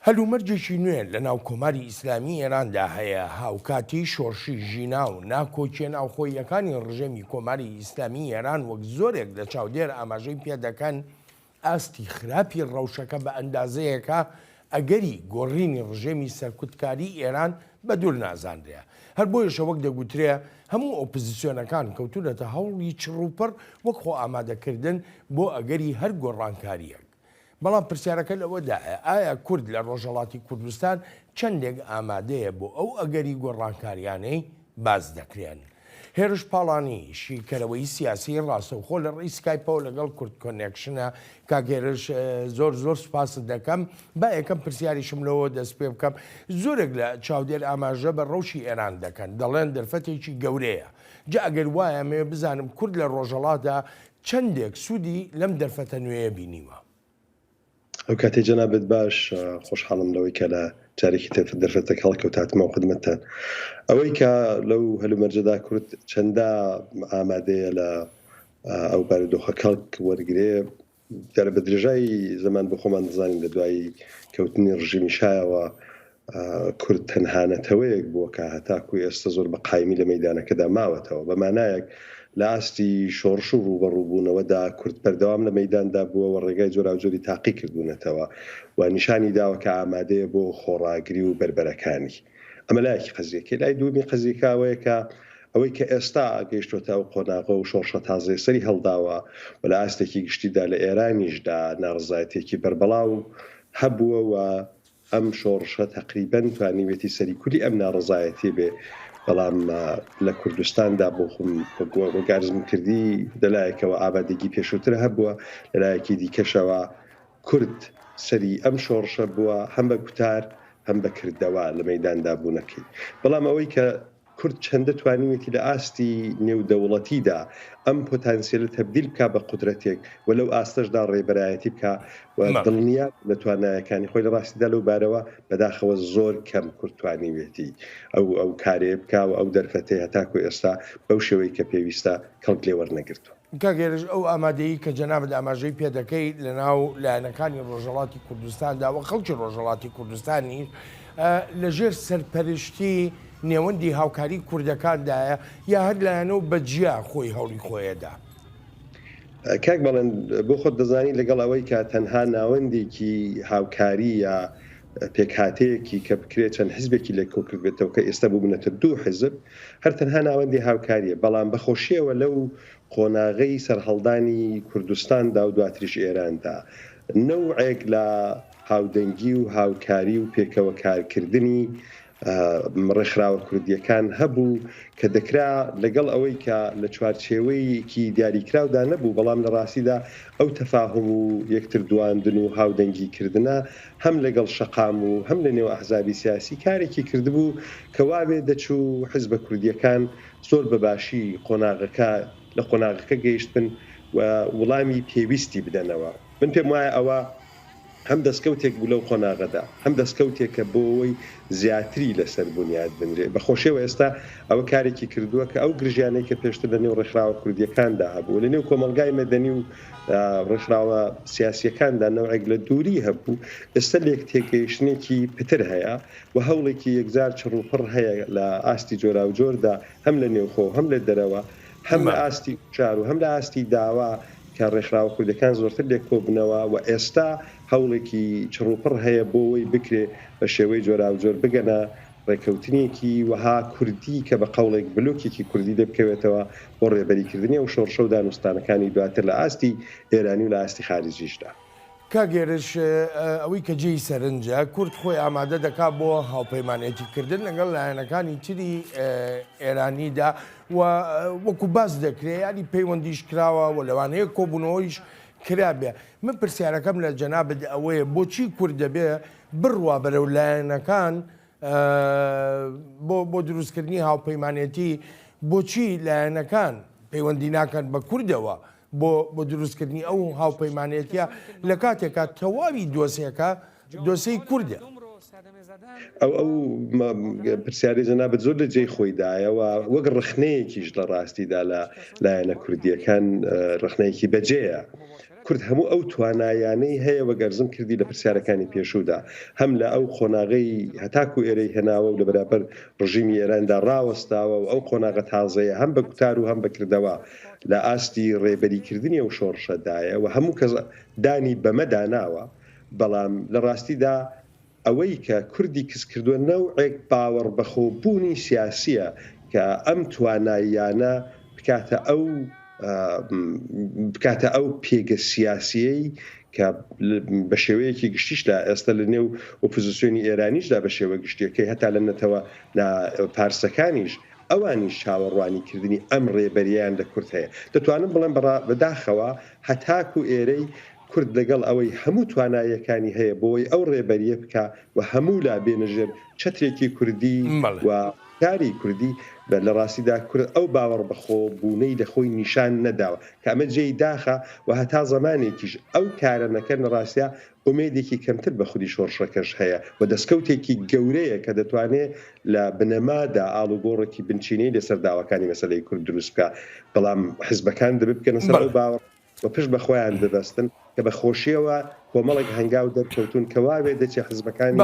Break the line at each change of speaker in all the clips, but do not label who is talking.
هەلومەرجێکی نوێ لە ناو کۆماری ئیسلامی ئێراندا هەیە. هاوکاتی شۆڕشی ژینا و ناکۆچیە ناوخۆییەکانی ڕژێمی کۆماری ئیسلامی ئێران وەک زۆرێک لە چاودێر ئاماژەی پێدەکەن ئاستی خراپی ڕەوشەکە بە ئەندازەیەکە ئەگەری گۆڕینی ڕژێمی سەرکوتکاری ئێران بە دوور نازانرێ. هەر بۆیەشە وەک دەگوترێ هەموو ئۆپۆزیسیۆنەکان کەوتونەتە هەوڵی چڕوپڕ وەک خۆ ئامادەکردن بۆ ئەگەری هەر گۆڕانکاریەک. بەڵام پرسیارەکە لەوەدایە ئایا کورد لە ڕۆژهەڵاتی کوردستان چەندێک ئامادەیە بۆ ئەو ئەگەری گۆڕانکاریانەی باز دەکرێن. هێرش پاڵانی شیکەرەوەی سیاسی ڕاستەوخۆ لە ڕێی سکایپەوە لەگەڵ کورد کۆنێکشنە. کاگێرش زۆر سوپاست دەکەم. با یەکەم پرسیاریشم لەوە دەست پێ بکەم. زۆرێک لە چاودێر ئاماژە بە ڕەوشی ئێران دەکەن، دەڵێن دەرفەتێکی گەورەیە. جا ئەگەر وایە مێ بزانم کورد لە ڕۆژهەڵاتدا چەندێک سوودی لەم دەرفەتە نوێیە بینیوە.
ئەو کاتێ جەنابەت باش خۆشحاڵم لەوەی کە لە جارێکی تر دەرفەتێک هەڵکەوتاتمەوە خدمەتتان. ئەوەی کە لەو هەلومەرجەدا کورد چەندە ئامادەیە لە ئەو بارودۆخە کەڵک وەرگێ دیارە بە درێژایی زەمان بۆ خۆمان دەزانین لە دوای کەوتنی ڕژیمی شایەوە کورد تەنهانەتەوەیەک بووە کە هەتاکوی ئێستا زۆر بە قایمی لە مەیدانەکەدا ماوەتەوە. بە مانایەک لە ئاستی شۆڕش و ڕوبەڕووبوونەوەدا کورد بەردەوام لە مەیداندا بووە و ڕێگای جۆراوجۆری تاقی کردوونەتەوە و نیشانی داوە کە ئامادەیە بۆ خۆڕاگری و بربەرەکانی. ئەمە لایەکی قەزیەکە. لای دووەمی قەزیەکەوەیە کە ئەوەی کە ئێستا گەیشتوتە ئەو قۆناغە و شۆڕشە تازەی سەری هەڵداوە و لە ئاستێکی گشتیدا لە ئێرانیشدا ناڕزایەتێکی بەربەڵاو هەبووە و ئەم شۆڕشە تەقریبەن توانیوێتی سەری کولی ئەم ناڕزایەتی بێ. بەڵام لە کوردستاندا بۆ خۆم وەگارزم کردی لەلایەکەوە ئابادێکی پێشووتر هەبووە، لەلایەکی دیکەشەوە کورد سەری ئەم شۆڕشە بووە هەم بە کوتار هەم بە کردەوە لە مەیداندا بوونەکەی. بەڵام ئەوەی کە کورد چەندە توانیوێتی لە ئاستی نێودەوڵەتیدا ئەم پۆتانسیێلە تەبدیل بکە بە قودرەتێک و لەو ئاستەشدا ڕێبەرایەتی بکە و دڵنیا لە توانایەکانی خۆی لە ڕاستیدا لەو بارەوە بەداخەوە زۆر کەم کورد توانیوێتی ئەو کارێ بکە و ئەو دەرفەتەی هەتاکو ئێستا بەو شێوەی کە پێویستە کەڵک لێ وەرنەگرتووە.
کاگێرش ئەو ئامادەیی کە جەنابەت ئاماژەی پێدەکەی لە ناو لایەنەکانی ڕۆژهەڵاتی کوردستاندا و خەڵکی ڕۆژهەڵاتی کوردستانی لەژێر سەرپەرشتی نێوەندی هاوکاری کوردەکاندایە یا هەر لایەنەوە بەجیا خۆی هەوڵی خۆیەدا.
کاک بەڵێن بۆ خۆت دەزانی لەگەڵ ئەوەی کە تەنها ناوەندێکی هاوکاری یا پێکهاتەیەکی کە بکرێت چەند حیزبێکی لێ کۆکرد بێتەوە کە ئێستا بووبنەتە دوو حیزب هەر تەنها ناوەندی هاوکاریە. بەڵام بەخۆشیەوە لەو قۆناغەی سەرهەڵدانی کوردستاندا و دواتریش ئێراندا نەوعێک لە هاودەنگی و هاوکاری و پێکەوە کارکردنی ڕێکخراوە کوردیەکان هەبوو کە دەکرا لەگەڵ ئەوەی کە لە چوارچێوەیەکی دیاریکراودا نەبوو، بەڵام لە ڕاستیدا ئەو تەفاهم و یەکتر دواندن و هاودەنگی کردنە هەم لەگەڵ شەقام و هەم لە نێو ئەحزابی سیاسی کارێکی کردبوو کە وابێ دەچوو حیزبە کوردیەکان زۆر بەباشی لە قۆناغەکە گەیشتن و وەڵامی پێویستی بدەنەوە. من پێم وایە ئەوە هەم دەستکەوتێک بوو لەو قۆناغەدا، هەم دەستکەوتێکە بۆ ئەوەی زیاتری لەسەر بنیاد بنرێ. بەخۆشیەوە ئێستا ئەوە کارێکی کردووە کە ئەو گرژیانەی کە پێشتر لە نێو ڕێکخراوە کوردیەکاندا هەبوو، لە نێو کۆمەلگای مەدەنی و ڕێکخراوە سیاسیەکاندا نەوعێک لە دووری هەبوو، ئێستا لێک تێگەیشتنێکی پتر هەیە و هەوڵێکی یەکجار چڕوپڕ هەیە لە ئاستی جۆراوجۆردا هەم لە نێوخۆ هەم لە دەرەوە، هەم لە ئاستی کوچار و هەم لە ئاستی داوا کە ڕێکخراوە کوردەکان زۆرتر لێک کۆبنەوە و ئێستا هەوڵێکی چڕوپڕ هەیە بۆ ئەوەی بکرێ بە شێوەی جۆراوجۆر بگەنە ڕێکەوتنیەکی وەها کوردی کە بە قەوڵێک بلوکێکی کوردی دەبکەوێتەوە بۆ ڕێبەریکردنی و شۆڕشە و دانوستانەکانی دواتر لە ئاستی ئێرانی و لە ئاستی خارجیشدا.
کاگێرش ئەوەی کە جێی سەرنجە کورد خۆی ئامادە دەکات بۆ هاوپەیمانێتیکردن لەگەڵ لایەنەکانی تری ئێرانیدا و وەکو باز دەکرێت ینی پەیوەندیش کراوە و لەوانەیە کۆبوونەوەیش کرابێ. من پرسیارەکەم لە جەنابەت ئەوەیە بۆچی کورد دەبێ بڕوا بەرەو لایەنەکان بۆ دروستکردنی هاوپەیمانێتی، بۆچی لایەنەکان پەیوەندی ناکەن بە کوردەوە بۆ دروستکردنی ئەو هاوپەیمانێتیە لە کاتێکە تەواوی دۆسەی کوردە.
ئەو پرسیاری جەنابەت زۆر لە جێی خۆیدایەوە وەک ڕخنەیەکیش لە ڕاستیدا لە لایەنە کوردیەکان ڕخنەیەکی بەجێیە. کورد هەموو ئەو توانایانەی هەیە وەگەرزم کردی لە پرسیارەکانی پێشودا هەم لە ئەو خۆناغی هەتاکو ئێرەی هێناوە و لە بەرابەر ڕژیمی ئێراندا ڕاوەستاوە و ئەو خۆناغە تازەیە هەم بە گوتار و هەم بەکردەوە لە ئاستی ڕێبەریکردنی ئەو شۆڕشەدایە و هەموو کەس دانی بەمەداناوە بەڵام لە ڕاستیدا ئەوەی کە کوردی کەس کردووە نەوعێک باوەڕ بەخۆبوونی سیاسیە کە ئەم تواناییانە بکاتە ئەو پێگە سیاسیەی کە بە شێوەیەکی گشتیشدا ئێستا لە نێو ئۆپۆزیسیۆنی ئێرانیشدا بە شێوە گشتیەکەی هەتا لە نەتەوە پارسەکانیش ئەوانیش چاوەڕوانیکردنی ئەم ڕێبەریان لە کورد هەیە دەتوانم بڵێم بەداخەوە هەتاکو ئێرەی کورد لەگەڵ ئەوەی هەموو توانایەکانی هەیە بۆی ئەو ڕێبەریە بکە و هەموو لا بێنەژێر چەترێکی کوردی و کاری کوردی لە ڕاستیدا کورد ئەو باوەڕ بەخۆ بوونەی لە خۆی نیشان نەداوە کە ئەمە جێی داخە و هەتا زەمانێکیش ئەو کارە نەکەن لە ڕاستیا ئومێدێکی کەمتر بە خودی شۆڕشەکەش هەیە و دەستکەوتێکی گەورەیە کە دەتوانێت لە بنەمادا ئاڵوگۆڕێکی بنچینەی لەسەر داواکانی مەسەلەی کورد دروست بکە بەڵام حیزبەکان دەبێت بکەنە سەر ئەو باوەڕ و پشت بەخۆیان دەبەستن کە بە خۆشیەوە کۆمەڵێک هەنگاو دەرکەوتون کەواوێ دەچێت حیزبەکانی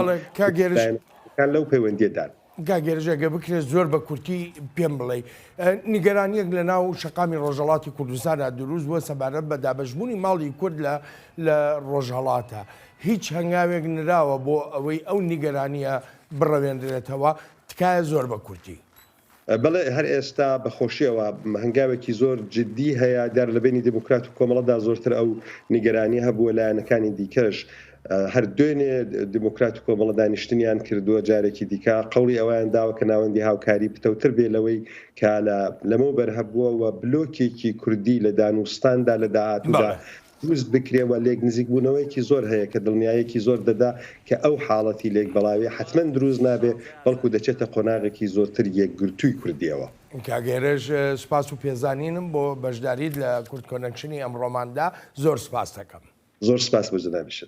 لەو پەیوەندیدان
گاگێرژەگە بکرێت زۆر بە کورتی پێم بڵێ نیگەرانیەک لە ناو شەقامی ڕۆژهەڵاتی کوردستانە دروست بووە سەبارەت بە دابەشبوونی ماڵی کورد لە ڕۆژهەڵاتە هیچ هەنگاوێک نراوە بۆ ئەوەی ئەو نیگەرانیە بڕەوێنرێتەوە تکایە زۆر بە کورتی
بەڵێ هەر ئێستا بەخۆشیەوە هەنگاوێکی زۆر جددی هەیە دار لە بینی دموکرات و کۆمەڵەدا زۆرتر ئەو نیگەرانی هەبووە لایەنەکانی دیکەش هەر دوێنێ دموکرات و کۆمەڵە دانیشتنیان کردووە جارێکی دیکە قەڵی ئەویان داوە کە ناوەندی هاوکاری پتەوتر بێ لەوەی کە لەمە بەرهەبووە و بلۆکێکی کوردی لە دانوستاندا لە داهاتوودا دروست بکرێەوە لێک نزیک بوونەوەیکی زۆر هەیە کە دڵنیایەکی زۆر دەدا کە ئەو حاڵەتی لێک بەڵاوێ حتمما دروست نابێ بەڵکو دەچێتە قۆناغێکی زۆرتر یەکگرتووی کوردیەوە
کاگێرەش سپاس و پێزانینم بۆ بەشداریت لە کورد کۆنەکشنی ئەمڕۆماندا زۆر سپاس دەکەم
زۆر سپاس بۆ جەنابیشت